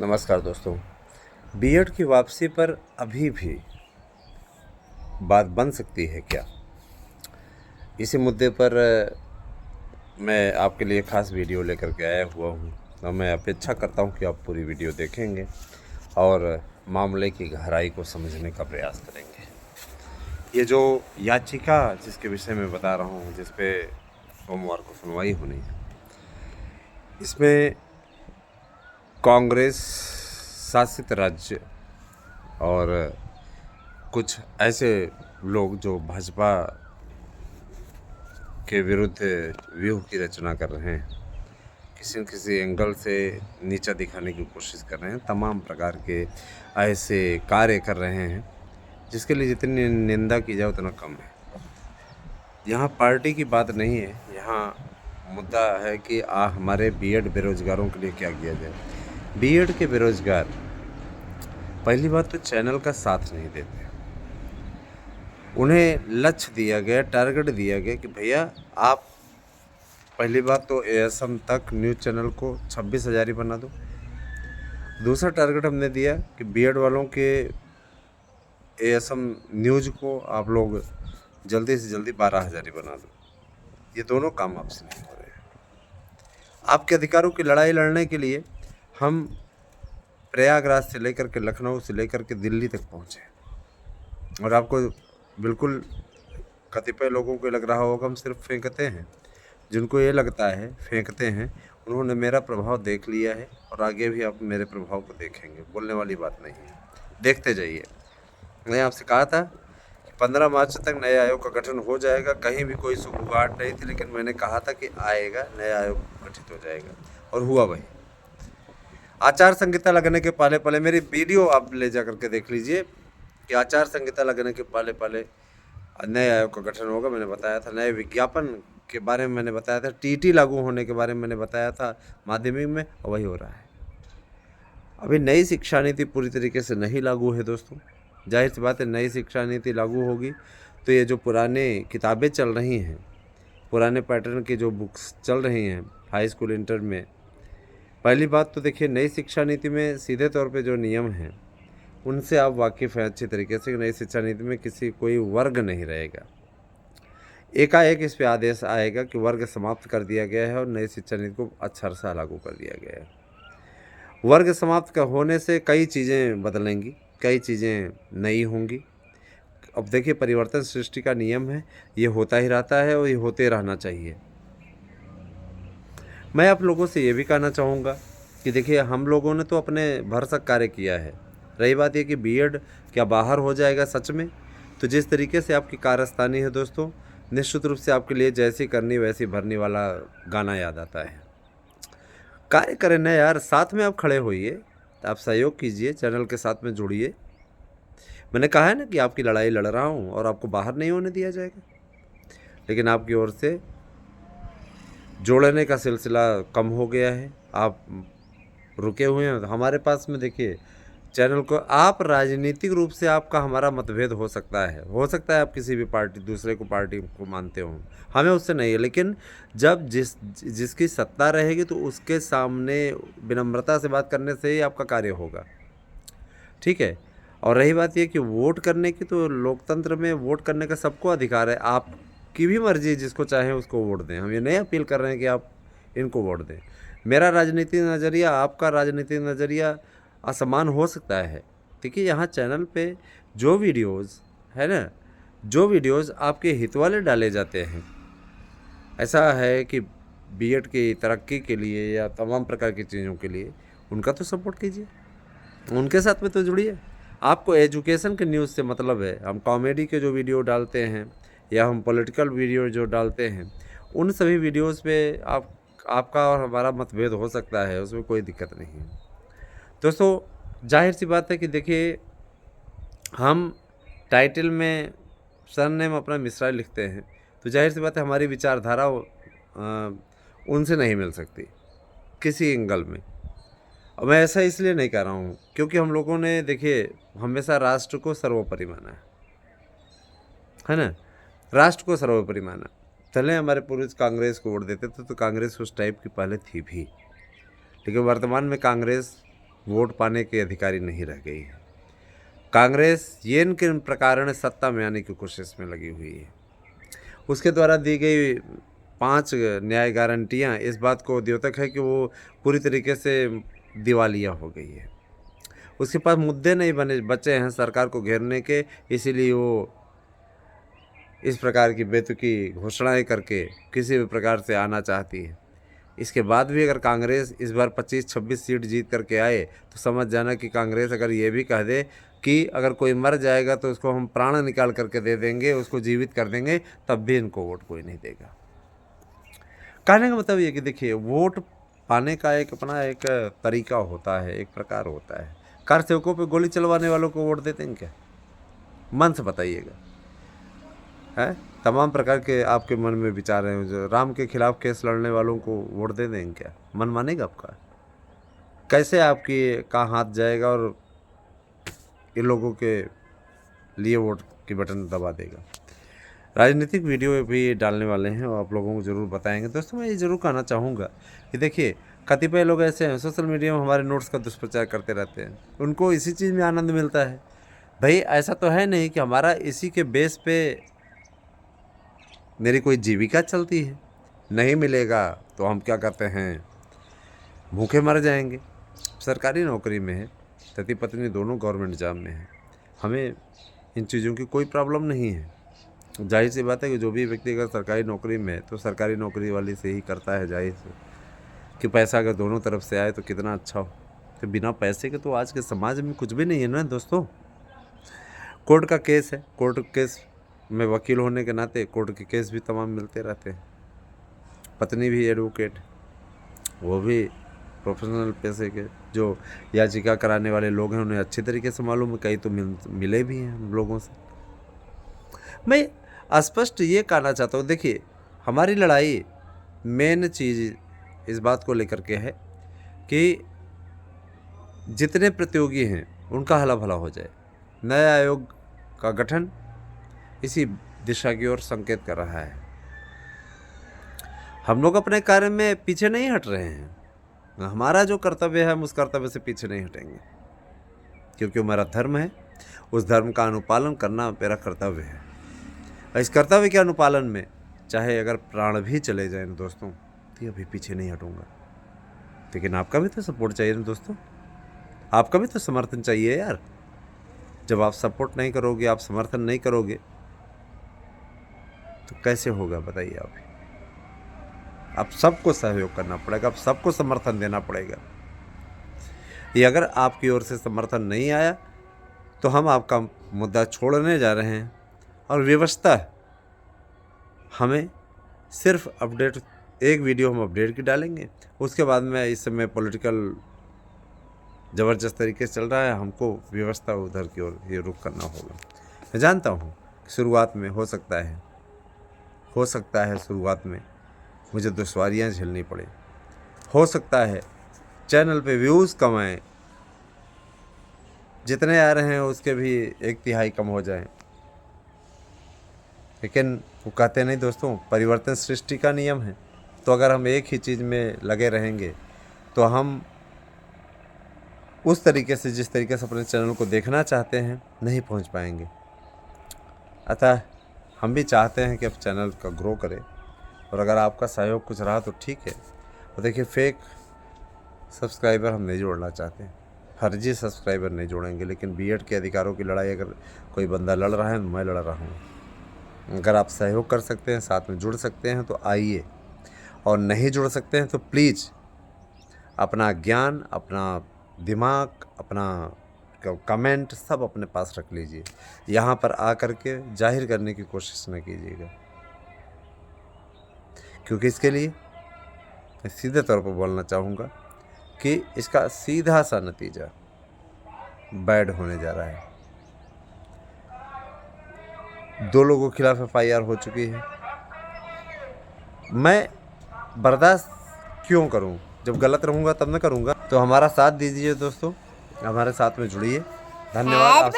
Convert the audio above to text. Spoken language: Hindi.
नमस्कार दोस्तों। बीएड की वापसी पर अभी भी बात बन सकती है क्या? इसी मुद्दे पर मैं आपके लिए ख़ास वीडियो लेकर के आया हुआ हूँ और मैं अपेक्षा करता हूँ कि आप पूरी वीडियो देखेंगे और मामले की गहराई को समझने का प्रयास करेंगे। ये जो याचिका जिसके विषय में बता रहा हूँ, जिस पे सोमवार को सुनवाई होनी है, इसमें कांग्रेस शासित राज्य और कुछ ऐसे लोग जो भाजपा के विरुद्ध व्यूह की रचना कर रहे हैं, किसी न किसी एंगल से नीचा दिखाने की कोशिश कर रहे हैं, तमाम प्रकार के ऐसे कार्य कर रहे हैं जिसके लिए जितनी निंदा की जाए उतना कम है। यहाँ पार्टी की बात नहीं है, यहाँ मुद्दा है कि हमारे बीएड बेरोजगारों के लिए क्या किया जाए। बीएड के बेरोजगार पहली बात तो चैनल का साथ नहीं देते। उन्हें लक्ष्य दिया गया, टारगेट दिया गया कि भैया आप पहली बात तो एएसएम तक न्यूज़ चैनल को 26,000 ही बना दो। दूसरा टारगेट हमने दिया कि बीएड वालों के एएसएम न्यूज़ को आप लोग जल्दी से जल्दी 12,000 ही बना दो। ये दोनों काम आपसे नहीं हो रहे हैं। आपके अधिकारों की लड़ाई लड़ने के लिए हम प्रयागराज से लेकर के लखनऊ से लेकर के दिल्ली तक पहुँचे और आपको बिल्कुल कतिपय लोगों को लग रहा होगा हम सिर्फ फेंकते हैं। जिनको ये लगता है फेंकते हैं, उन्होंने मेरा प्रभाव देख लिया है और आगे भी आप मेरे प्रभाव को देखेंगे। बोलने वाली बात नहीं है, देखते जाइए। मैंने आपसे कहा था कि 15 मार्च तक नए आयोग का गठन हो जाएगा। कहीं भी कोई सुगबुगाहट नहीं थी, लेकिन मैंने कहा था कि आएगा, नया आयोग गठित हो जाएगा और हुआ वही। आचार संहिता लगने के पहले पहले मेरी वीडियो आप ले जा करके देख लीजिए कि आचार संहिता लगने के पहले पहले नए आयोग का गठन होगा। मैंने बताया था, नए विज्ञापन के बारे में मैंने बताया था, टीटी लागू होने के बारे में मैंने बताया था माध्यमिक में, और वही हो रहा है। अभी नई शिक्षा नीति पूरी तरीके से नहीं लागू है दोस्तों। जाहिर सी बात है, नई शिक्षा नीति लागू होगी तो ये जो पुराने किताबें चल रही हैं, पुराने पैटर्न की जो बुक्स चल रही हैं हाई स्कूल इंटर में, पहली बात तो देखिए नई शिक्षा नीति में सीधे तौर पे जो नियम हैं उनसे आप वाकिफ़ हैं अच्छी तरीके से। नई शिक्षा नीति में कोई वर्ग नहीं रहेगा। एकाएक इस पे आदेश आएगा कि वर्ग समाप्त कर दिया गया है और नई शिक्षा नीति को अक्षरशः लागू कर दिया गया है। वर्ग समाप्त होने से कई चीज़ें बदलेंगी, कई चीज़ें नई होंगी। अब देखिए, परिवर्तन सृष्टि का नियम है, ये होता ही रहता है और ये होते रहना चाहिए। मैं आप लोगों से ये भी कहना चाहूँगा कि देखिए, हम लोगों ने तो अपने भरसक कार्य किया है। रही बात ये कि बीएड क्या बाहर हो जाएगा सच में, तो जिस तरीके से आपकी कारस्तानी है दोस्तों, निश्चित रूप से आपके लिए जैसी करनी वैसी भरनी वाला गाना याद आता है। कार्य करें ना यार, साथ में आप खड़े होइए, आप सहयोग कीजिए, चैनल के साथ में जुड़िए। मैंने कहा है ना कि आपकी लड़ाई लड़ रहा हूँ और आपको बाहर नहीं होने दिया जाएगा, लेकिन आपकी ओर से जोड़ने का सिलसिला कम हो गया है। आप रुके हुए हैं हमारे पास में। देखिए, चैनल को आप राजनीतिक रूप से आपका हमारा मतभेद हो सकता है आप किसी भी पार्टी दूसरे को पार्टी को मानते हो, हमें उससे नहीं है। लेकिन जब जिसकी सत्ता रहेगी तो उसके सामने विनम्रता से बात करने से ही आपका कार्य होगा, ठीक है। और रही बात ये कि वोट करने की, तो लोकतंत्र में वोट करने का सबको अधिकार है। आपकी भी मर्जी, जिसको चाहें उसको वोट दें। हम ये नहीं अपील कर रहे हैं कि आप इनको वोट दें। मेरा राजनीतिक नज़रिया, आपका राजनीतिक नज़रिया असमान हो सकता है। देखिए, यहाँ चैनल पे जो वीडियोज़ है ना, जो वीडियोज़ आपके हित वाले डाले जाते हैं, ऐसा है कि बीएड की तरक्की के लिए या तमाम प्रकार की चीज़ों के लिए, उनका तो सपोर्ट कीजिए, उनके साथ में तो जुड़िए। आपको एजुकेशन के न्यूज़ से मतलब है। हम कॉमेडी के जो वीडियो डालते हैं या हम पॉलिटिकल वीडियो जो डालते हैं, उन सभी वीडियोज़ पे आपका और हमारा मतभेद हो सकता है, उसमें कोई दिक्कत नहीं है दोस्तों। जाहिर सी बात है कि देखिए, हम टाइटल में सरनेम अपना मिश्रा लिखते हैं, तो जाहिर सी बात है हमारी विचारधारा उनसे नहीं मिल सकती किसी एंगल में। और मैं ऐसा इसलिए नहीं कह रहा हूँ क्योंकि हम लोगों ने देखिए हमेशा राष्ट्र को सर्वोपरि माना है ना, राष्ट्र को सर्वोपरि माना। चले हमारे पूर्वज कांग्रेस को वोट देते थे, तो कांग्रेस उस टाइप की पहले थी भी, लेकिन वर्तमान में कांग्रेस वोट पाने के अधिकारी नहीं रह गई है। कांग्रेस येन किन प्रकार सत्ता में आने की कोशिश में लगी हुई है। उसके द्वारा दी गई 5 न्याय गारंटियाँ इस बात को द्योतक है कि वो पूरी तरीके से दिवालिया हो गई है। उसके पास मुद्दे नहीं बचे हैं सरकार को घेरने के, इसीलिए वो इस प्रकार की बेतुकी घोषणाएं करके किसी भी प्रकार से आना चाहती है। इसके बाद भी अगर कांग्रेस इस बार 25-26 सीट जीत करके आए तो समझ जाना कि कांग्रेस अगर ये भी कह दे कि अगर कोई मर जाएगा तो उसको हम प्राण निकाल करके दे देंगे, उसको जीवित कर देंगे, तब भी इनको वोट कोई नहीं देगा। कहने का मतलब ये कि देखिए, वोट पाने का एक अपना एक तरीका होता है, एक प्रकार होता है। कार सेवकों पे गोली चलवाने वालों को वोट देते हैं क्या? मन से बताइएगा। है तमाम प्रकार के आपके मन में विचार हैं, जो राम के खिलाफ केस लड़ने वालों को वोट दे देंगे क्या? मन मानेगा आपका? कैसे आपकी कहाँ हाथ जाएगा और इन लोगों के लिए वोट की बटन दबा देगा? राजनीतिक वीडियो भी डालने वाले हैं और आप लोगों को ज़रूर बताएंगे। दोस्तों, मैं ये ज़रूर कहना चाहूँगा कि देखिए, कतिपय लोग ऐसे हैं सोशल मीडिया में हमारे नोट्स का दुष्प्रचार करते रहते हैं, उनको इसी चीज़ में आनंद मिलता है। भाई ऐसा तो है नहीं कि हमारा इसी के बेस पे मेरी कोई जीविका चलती है। नहीं मिलेगा तो हम क्या करते हैं, भूखे मर जाएंगे। सरकारी नौकरी में है, पति पत्नी दोनों गवर्नमेंट जॉब में है, हमें इन चीज़ों की कोई प्रॉब्लम नहीं है। जाहिर सी बात है कि जो भी व्यक्ति अगर सरकारी नौकरी में है तो सरकारी नौकरी वाली से ही करता है, जाहिर से कि पैसा अगर दोनों तरफ से आए तो कितना अच्छा हो। तो बिना पैसे के तो आज के समाज में कुछ भी नहीं है ना दोस्तों। कोर्ट का केस है, कोर्ट केस में वकील होने के नाते कोर्ट के केस भी तमाम मिलते रहते हैं। पत्नी भी एडवोकेट, वो भी प्रोफेशनल पैसे के, जो याचिका कराने वाले लोग हैं उन्हें अच्छी तरीके से मालूम है, कई तो मिले भी हैं हम लोगों से। मैं स्पष्ट ये कहना चाहता हूँ, देखिए हमारी लड़ाई मेन चीज़ इस बात को लेकर के है कि जितने प्रतियोगी हैं उनका हला भला हो जाए। नया आयोग का गठन इसी दिशा की ओर संकेत कर रहा है। हम लोग अपने कार्य में पीछे नहीं हट रहे हैं। हमारा जो कर्तव्य है हम उस कर्तव्य से पीछे नहीं हटेंगे, क्योंकि हमारा धर्म है, उस धर्म का अनुपालन करना मेरा कर्तव्य है। इस कर्तव्य के अनुपालन में चाहे अगर प्राण भी चले जाएं दोस्तों, तो अभी पीछे नहीं हटूंगा। लेकिन आपका भी तो सपोर्ट चाहिए ना दोस्तों, आपका भी तो समर्थन चाहिए यार। जब आप सपोर्ट नहीं करोगे, आप समर्थन नहीं करोगे तो कैसे होगा बताइए आप सबको सहयोग करना पड़ेगा, आप सबको समर्थन देना पड़ेगा। ये अगर आपकी ओर से समर्थन नहीं आया तो हम आपका मुद्दा छोड़ने जा रहे हैं और व्यवस्था हमें सिर्फ अपडेट, एक वीडियो हम अपडेट की डालेंगे, उसके बाद में इस समय पॉलिटिकल ज़बरदस्त तरीके से चल रहा है, हमको व्यवस्था उधर की ओर ये रुख करना होगा। मैं जानता हूँ शुरुआत में हो सकता है शुरुआत में मुझे दुश्वारियाँ झेलनी पड़े, हो सकता है चैनल पे व्यूज़ कम आएँ, जितने आ रहे हैं उसके भी 1/3 कम हो जाएं। लेकिन वो कहते नहीं दोस्तों, परिवर्तन सृष्टि का नियम है। तो अगर हम एक ही चीज़ में लगे रहेंगे तो हम उस तरीके से, जिस तरीके से अपने चैनल को देखना चाहते हैं, नहीं पहुंच पाएंगे। अतः हम भी चाहते हैं कि अब चैनल का ग्रो करें, और अगर आपका सहयोग कुछ रहा तो ठीक है। और देखिए, फेक सब्सक्राइबर हम नहीं जोड़ना चाहते, फर्जी सब्सक्राइबर नहीं जोड़ेंगे। लेकिन बीएड के अधिकारों की लड़ाई अगर कोई बंदा लड़ रहा है तो मैं लड़ रहा हूँ। अगर आप सहयोग कर सकते हैं, साथ में जुड़ सकते हैं तो आइए, और नहीं जुड़ सकते हैं तो प्लीज़ अपना ज्ञान, अपना दिमाग, अपना कमेंट सब अपने पास रख लीजिए। यहाँ पर आकर के जाहिर करने की कोशिश न कीजिएगा, क्योंकि इसके लिए मैं सीधे तौर पर बोलना चाहूँगा कि इसका सीधा सा नतीजा बैड होने जा रहा है। 2 लोगों के खिलाफ FIR हो चुकी है। मैं बर्दाश्त क्यों करूं? जब गलत रहूंगा तब मैं करूंगा। तो हमारा साथ दीजिए दोस्तों, हमारे साथ में जुड़िए। धन्यवाद।